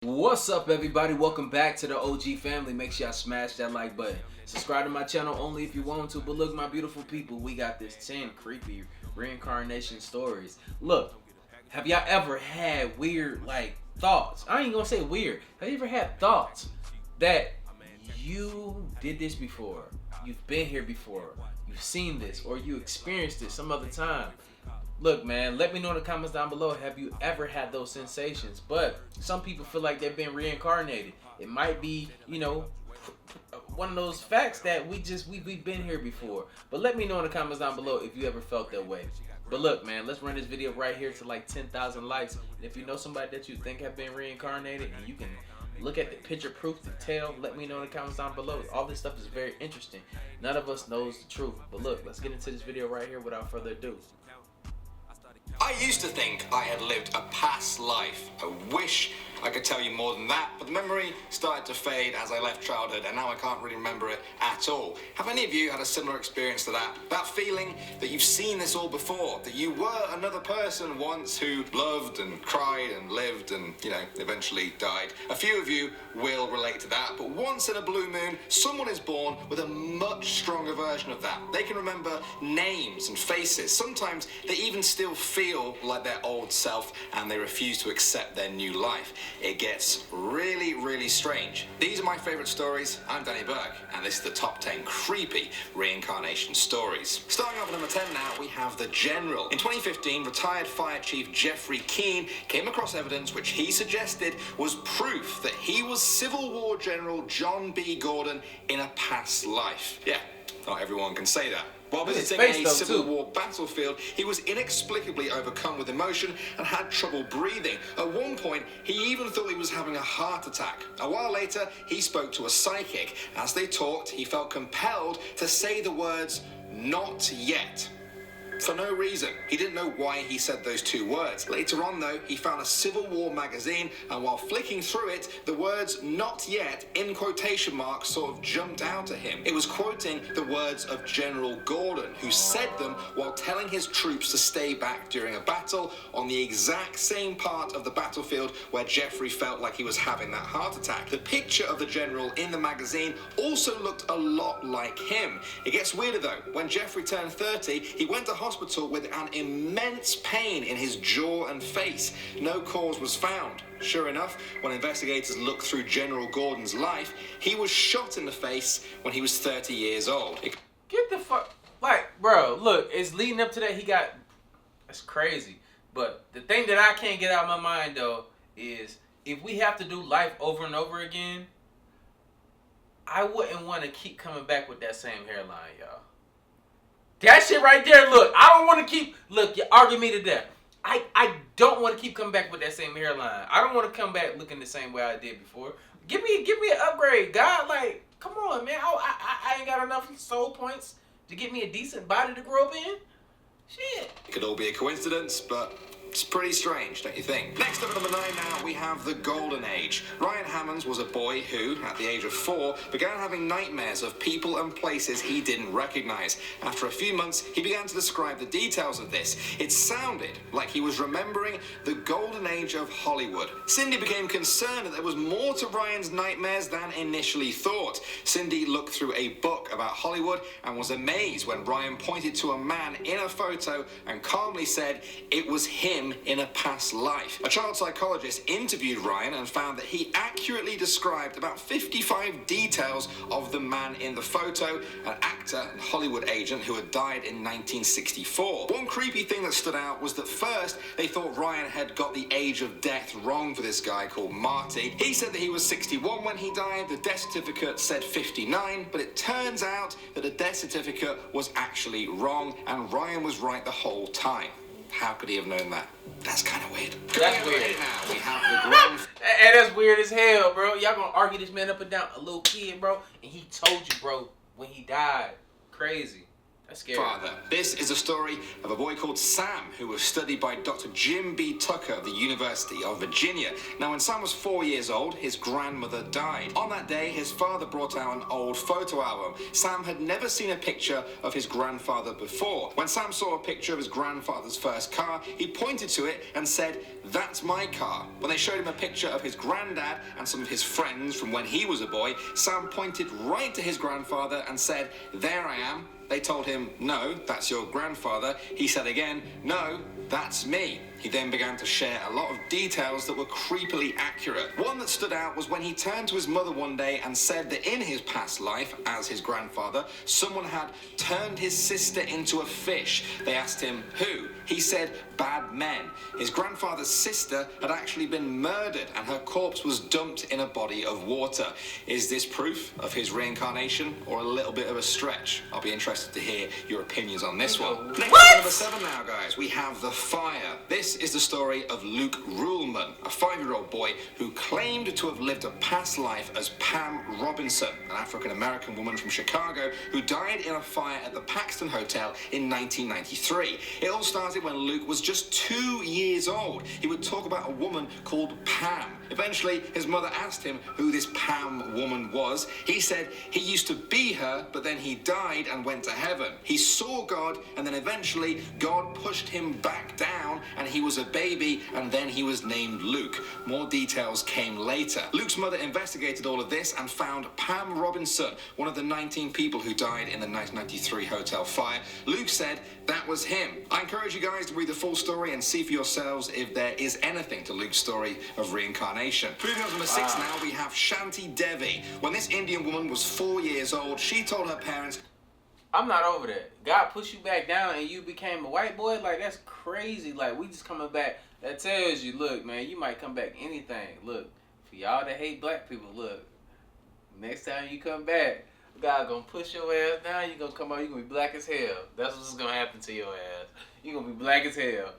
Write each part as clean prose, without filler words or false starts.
What's up, everybody? Welcome back to the OG family. Make sure y'all smash that like button. Subscribe to my channel only if you want to. But look, my beautiful people, we got this 10 creepy reincarnation stories. Look, have y'all ever had weird, thoughts? I ain't gonna say weird. Have you ever had thoughts that you did this before? You've been here before. You've seen this, or you experienced it some other time. Look, man, let me know in the comments down below, have you ever had those sensations? But some people feel like they've been reincarnated. It might be, one of those facts that we've been here before. But let me know in the comments down below if you ever felt that way. But look, man, let's run this video right here to like 10,000 likes. And if you know somebody that you think have been reincarnated and you can look at the picture proof to tell, let me know in the comments down below. All this stuff is very interesting. None of us knows the truth. But look, let's get into this video right here without further ado. I used to think I had lived a past life. I wish I could tell you more than that, but the memory started to fade as I left childhood, and now I can't really remember it at all. Have any of you had a similar experience to that? That feeling that you've seen this all before, that you were another person once who loved and cried and lived and, eventually died. A few of you will relate to that, but once in a blue moon, someone is born with a much stronger version of that. They can remember names and faces. Sometimes they even still feel like their old self, and they refuse to accept their new life. It gets really, really strange. These are my favorite stories. I'm Danny Burke, and this is the top 10 creepy reincarnation stories. Starting off at number 10 now, we have the General. In 2015, retired Fire Chief Jeffrey Keane came across evidence which he suggested was proof that he was Civil War General John B. Gordon in a past life. Yeah, not everyone can say that. While visiting a Civil War battlefield, he was inexplicably overcome with emotion and had trouble breathing. At one point, he even thought he was having a heart attack. A while later, he spoke to a psychic. As they talked, he felt compelled to say the words, "Not yet." For no reason. He didn't know why he said those two words. Later on, though, he found a Civil War magazine, and while flicking through it, the words "not yet" in quotation marks sort of jumped out to him. It was quoting the words of General Gordon, who said them while telling his troops to stay back during a battle on the exact same part of the battlefield where Jeffrey felt like he was having that heart attack. The picture of the general in the magazine also looked a lot like him. It gets weirder, though. When Jeffrey turned 30, he went to hospital with an immense pain in his jaw and face. No cause was found. Sure enough, when investigators looked through General Gordon's life, he was shot in the face when he was 30 years old. Get the fuck... bro, look, it's leading up to that. That's crazy. But the thing that I can't get out of my mind, though, is if we have to do life over and over again, I wouldn't want to keep coming back with that same hairline, y'all. That shit right there, look, I don't want to keep... Look, you argue me to death. I don't want to keep coming back with that same hairline. I don't want to come back looking the same way I did before. Give me an upgrade, God. Like, come on, man. I ain't got enough soul points to get me a decent body to grow up in. Shit. It could all be a coincidence, but it's pretty strange, don't you think? Next up at number 9 now, we have the Golden Age. Ryan Hammonds was a boy who, at the age of 4, began having nightmares of people and places he didn't recognize. After a few months, he began to describe the details of this. It sounded like he was remembering the Golden Age of Hollywood. Cindy became concerned that there was more to Ryan's nightmares than initially thought. Cindy looked through a book about Hollywood and was amazed when Ryan pointed to a man in a photo and calmly said it was him in a past life. A child psychologist interviewed Ryan and found that he accurately described about 55 details of the man in the photo, an actor and Hollywood agent who had died in 1964. One creepy thing that stood out was that first they thought Ryan had got the age of death wrong for this guy called Marty. He said that he was 61 when he died, the death certificate said 59, but it turns out that the death certificate was actually wrong and Ryan was right the whole time. How could he have known that? That's kind of weird. That's weird. Now we have the grand... And that's weird as hell, bro. Y'all gonna argue this man up and down. A little kid, bro. And he told you, bro, when he died. Crazy. That's scary. Father. This is a story of a boy called Sam who was studied by Dr. Jim B. Tucker of the University of Virginia. Now, when Sam was 4 years old, his grandmother died. On that day, his father brought out an old photo album. Sam had never seen a picture of his grandfather before. When Sam saw a picture of his grandfather's first car, he pointed to it and said, "That's my car." When they showed him a picture of his granddad and some of his friends from when he was a boy, Sam pointed right to his grandfather and said, "There I am." They told him, "No, that's your grandfather." He said again, "No, that's me." He then began to share a lot of details that were creepily accurate. One that stood out was when he turned to his mother one day and said that in his past life, as his grandfather, someone had turned his sister into a fish. They asked him, who? He said, bad men. His grandfather's sister had actually been murdered and her corpse was dumped in a body of water. Is this proof of his reincarnation or a little bit of a stretch? I'll be interested to hear your opinions on this one. Next up, number 7 now, guys, we have The Fire. This is the story of Luke Ruhlman, a 5-year-old boy who claimed to have lived a past life as Pam Robinson, an African-American woman from Chicago who died in a fire at the Paxton Hotel in 1993. It all started when Luke was just 2 years old. He would talk about a woman called Pam. Eventually, his mother asked him who this Pam woman was. He said he used to be her, but then he died and went to heaven. He saw God, and then eventually God pushed him back down, and he was a baby, and then he was named Luke. More details came later. Luke's mother investigated all of this and found Pam Robinson, one of the 19 people who died in the 1993 hotel fire. Luke said that was him. I encourage you guys to read the full story and see for yourselves if there is anything to Luke's story of reincarnation. Moving on to number 6 now, we have Shanti Devi. When this Indian woman was 4 years old, she told her parents, I'm not over that. God pushed you back down and you became a white boy? Like, that's crazy. Like, we just coming back. That tells you, look, man, you might come back anything. Look, for y'all that hate black people, look, next time you come back, God gonna push your ass down. You gonna come out, you gonna be black as hell. That's what's gonna happen to your ass. You gonna be black as hell.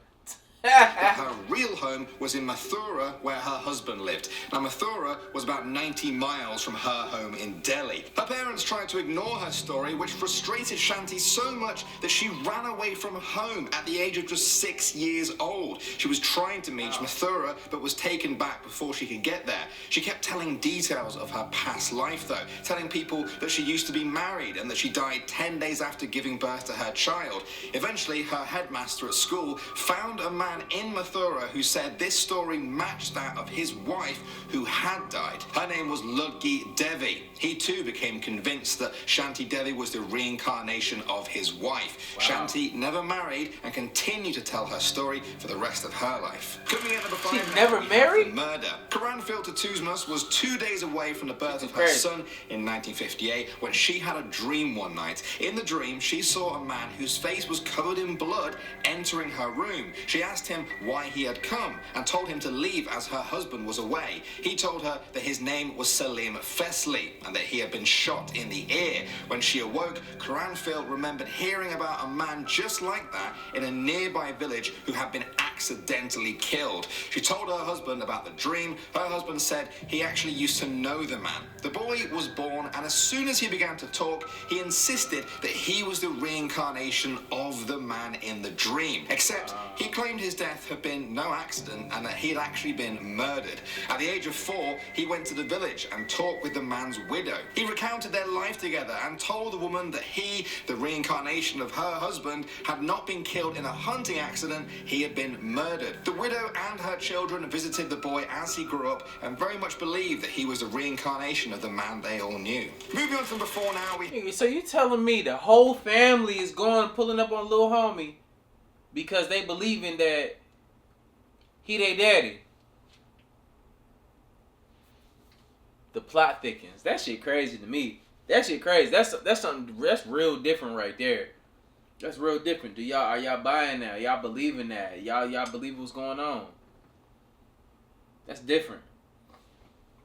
Her real home was in Mathura, where her husband lived. Now, Mathura was about 90 miles from her home in Delhi. Her parents tried to ignore her story, which frustrated Shanti so much that she ran away from home at the age of just 6 years old. She was trying to reach Mathura, but was taken back before she could get there. She kept telling details of her past life, though, telling people that she used to be married and that she died 10 days after giving birth to her child. Eventually, her headmaster at school found a man in Mathura who said this story matched that of his wife who had died. Her name was Ludgi Devi. He too became convinced that Shanti Devi was the reincarnation of his wife. Wow. Shanti never married and continued to tell her story for the rest of her life. Coming in at number 5, she never married? Murder. Karan Filter Tuzmas was 2 days away from the birth of her son in 1958 when she had a dream one night. In the dream, she saw a man whose face was covered in blood entering her room. She asked him why he had come and told him to leave as her husband was away. He told her that his name was Salim Fesley and that he had been shot in the ear. When she awoke, Karanfil remembered hearing about a man just like that in a nearby village who had been accidentally killed. She told her husband about the dream. Her husband said he actually used to know the man. The boy was born, and as soon as he began to talk, he insisted that he was the reincarnation of the man in the dream. Except he claimed his death had been no accident and that he had actually been murdered. At the age of 4, he went to the village and talked with the man's widow. He recounted their life together and told the woman that he, the reincarnation of her husband, had not been killed in a hunting accident, he had been murdered. The widow and her children visited the boy as he grew up and very much believed that he was the reincarnation of the man they all knew. Moving on to number 4 now, So you telling me the whole family is pulling up on little homie because they believing that he they daddy? The plot thickens. That shit crazy to me. That shit crazy. That's something that's real different right there. That's real different. Are y'all buying that? Y'all believing that? Y'all believe what's going on? That's different.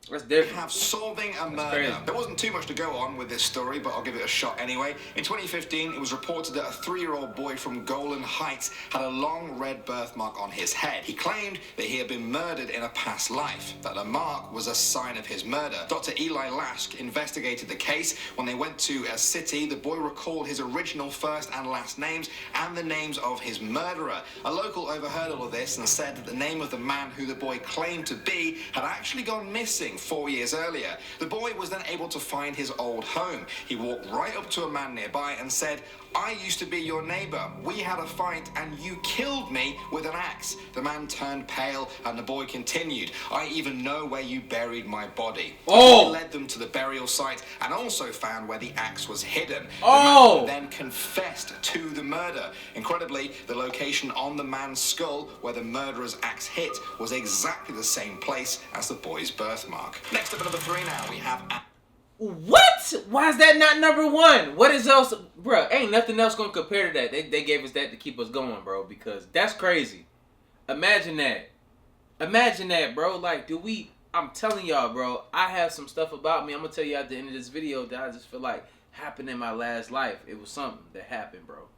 That's We different. have solving a murder. crazy. There wasn't too much to go on with this story, but I'll give it a shot anyway. In 2015, it was reported that a 3-year-old boy from Golan Heights had a long red birthmark on his head. He claimed that he had been murdered in a past life, that the mark was a sign of his murder. Dr. Eli Lask investigated the case. When they went to a city, the boy recalled his original first and last names and the names of his murderer. A local overheard all of this and said that the name of the man who the boy claimed to be had actually gone missing 4 years earlier. The boy was then able to find his old home. He walked right up to a man nearby and said, "I used to be your neighbor. We had a fight and you killed me with an axe." The man turned pale and the boy continued, "I even know where you buried my body." Oh! He led them to the burial site and also found where the axe was hidden. Oh! The man then confessed to the murder. Incredibly, the location on the man's skull where the murderer's axe hit was exactly the same place as the boy's birthmark. Next up at number 3 now, we have... What? Why is that not number 1? What is else? Bro, ain't nothing else gonna compare to that. They gave us that to keep us going, bro, because that's crazy. Imagine that. Imagine that, bro. Like, I'm telling y'all, bro, I have some stuff about me. I'm gonna tell you at the end of this video that I just feel like happened in my last life. It was something that happened, bro.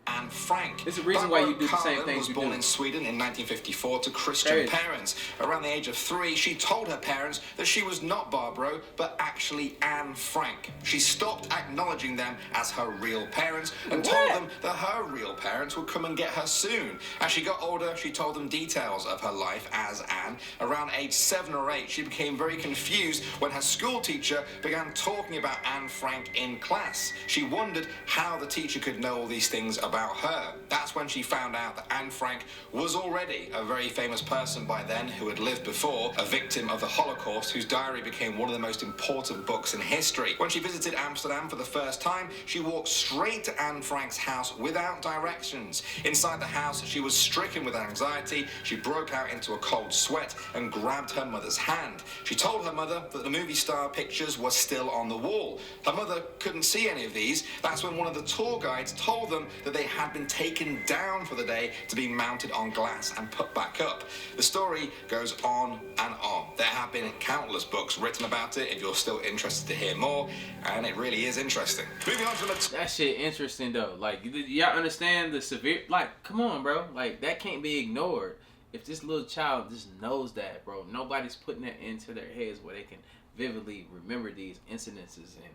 Anne Frank. There's a reason why you do the same Barbara things was you born do. in Sweden in 1954 to Christian Crazy. parents. Around the age of 3, she told her parents that she was not Barbara, but actually Anne Frank. She stopped acknowledging them as her real parents and told them that her real parents would come and get her soon. As she got older, she told them details of her life as Anne. Around age 7 or 8, she became very confused when her school teacher began talking about Anne Frank in class. She wondered how the teacher could know all these things about her. That's when she found out that Anne Frank was already a very famous person by then who had lived before, a victim of the Holocaust whose diary became one of the most important books in history. When she visited Amsterdam for the first time, she walked straight to Anne Frank's house without directions. Inside the house, she was stricken with anxiety. She broke out into a cold sweat and grabbed her mother's hand. She told her mother that the movie star pictures were still on the wall. Her mother couldn't see any of these. That's when one of the tour guides told them that they had been taken down for the day to be mounted on glass and put back up. The story goes on and on. There have been countless books written about it if you're still interested to hear more, and it really is interesting. Moving on to the... That shit interesting though. Like, y'all understand the severe? Like, come on, bro. Like, that can't be ignored. If this little child just knows that, bro, nobody's putting that into their heads where they can vividly remember these incidences and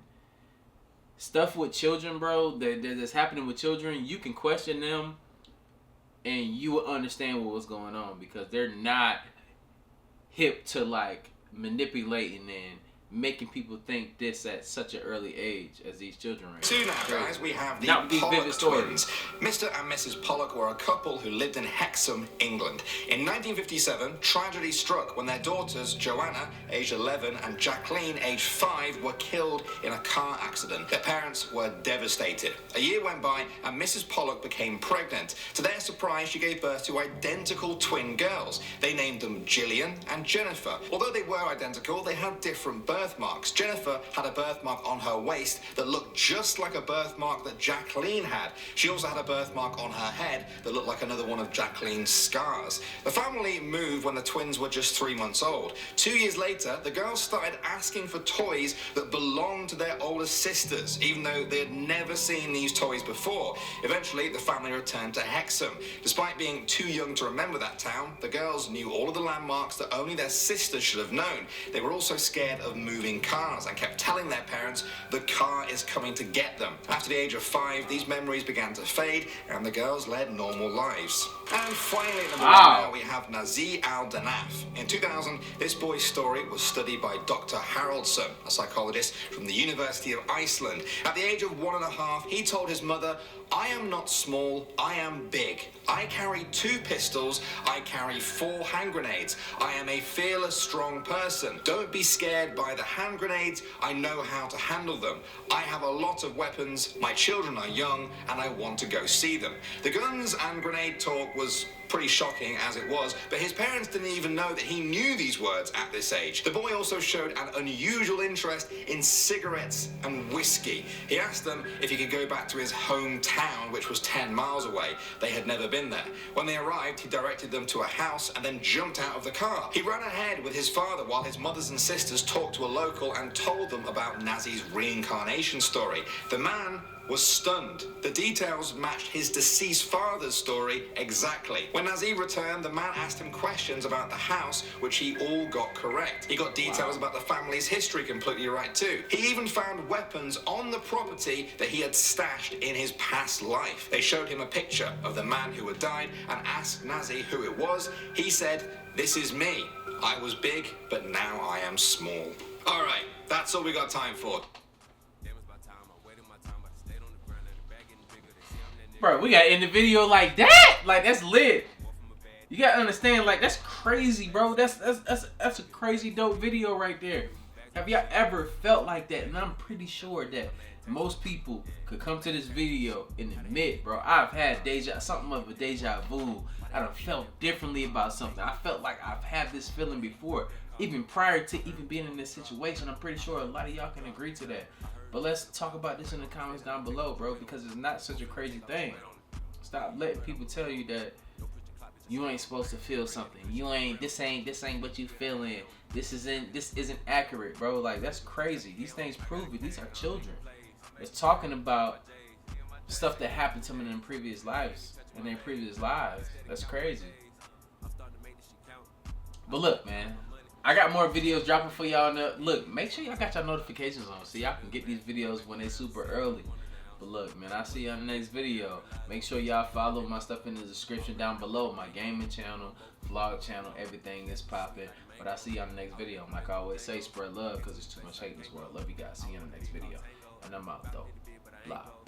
stuff with children, bro, that's happening with children. You can question them and you will understand what was going on because they're not hip to like manipulating and making people think this at such an early age as these children are. 2 now, guys, we have the Now, these Pollock vivid stories. Twins. Mr. and Mrs. Pollock were a couple who lived in Hexham, England. In 1957, tragedy struck when their daughters, Joanna, aged 11, and Jacqueline, aged 5, were killed in a car accident. Their parents were devastated. A year went by, and Mrs. Pollock became pregnant. To their surprise, she gave birth to identical twin girls. They named them Gillian and Jennifer. Although they were identical, they had different birthmarks. Jennifer had a birthmark on her waist that looked just like a birthmark that Jacqueline had. She also had a birthmark on her head that looked like another one of Jacqueline's scars. The family moved when the twins were just 3 months old. 2 years later, the girls started asking for toys that belonged to their older sisters, even though they had never seen these toys before. Eventually, the family returned to Hexham. Despite being too young to remember that town, the girls knew all of the landmarks that only their sisters should have known. They were also scared of moving cars and kept telling their parents the car is coming to get them. After the age of 5, these memories began to fade and the girls led normal lives. And finally, at number 1 now, we have Nazir Al-Danaf. In 2000, this boy's story was studied by Dr. Haraldsson, a psychologist from the University of Iceland. At the age of 1.5, he told his mother, "I am not small, I am big. I carry 2 pistols, I carry 4 hand grenades. I am a fearless, strong person. Don't be scared by the hand grenades, I know how to handle them. I have a lot of weapons, my children are young, and I want to go see them." The guns and grenade talk was pretty shocking as it was, but his parents didn't even know that he knew these words at this age. The boy also showed an unusual interest in cigarettes and whiskey. He asked them if he could go back to his hometown, which was 10 miles away. They had never been there. When they arrived, he directed them to a house and then jumped out of the car. He ran ahead with his father while his mothers and sisters talked to a local and told them about Nazi's reincarnation story. The man was stunned. The details matched his deceased father's story exactly. When Nazi returned, the man asked him questions about the house, which he all got correct. He got details about the family's history completely right too. He even found weapons on the property that he had stashed in his past life. They showed him a picture of the man who had died and asked Nazi who it was. He said, "This is me. I was big, but now I am small." All right, that's all we got time for. Bro, we gotta end the video like that. Like, that's lit. You gotta understand, like, that's crazy, bro. That's a crazy dope video right there. Have y'all ever felt like that? And I'm pretty sure that most people could come to this video and admit, bro, I've had something of a deja vu. I done felt differently about something. I felt like I've had this feeling before, even prior to even being in this situation. I'm pretty sure a lot of y'all can agree to that. But let's talk about this in the comments down below, bro, because it's not such a crazy thing. Stop letting people tell you that you ain't supposed to feel something. This ain't what you feeling. This isn't accurate, bro. Like, that's crazy. These things prove it. These are children. It's talking about stuff that happened to them in their previous lives. That's crazy. But look, man, I got more videos dropping for y'all. Look, make sure y'all got your notifications on so y'all can get these videos when they're super early. But look, man, I'll see you on the next video. Make sure y'all follow my stuff in the description down below. My gaming channel, vlog channel, everything is popping. But I'll see you on the next video. Like I always say, spread love because there's too much hate in this world. Love you guys. See you in the next video. And I'm out, though. Live.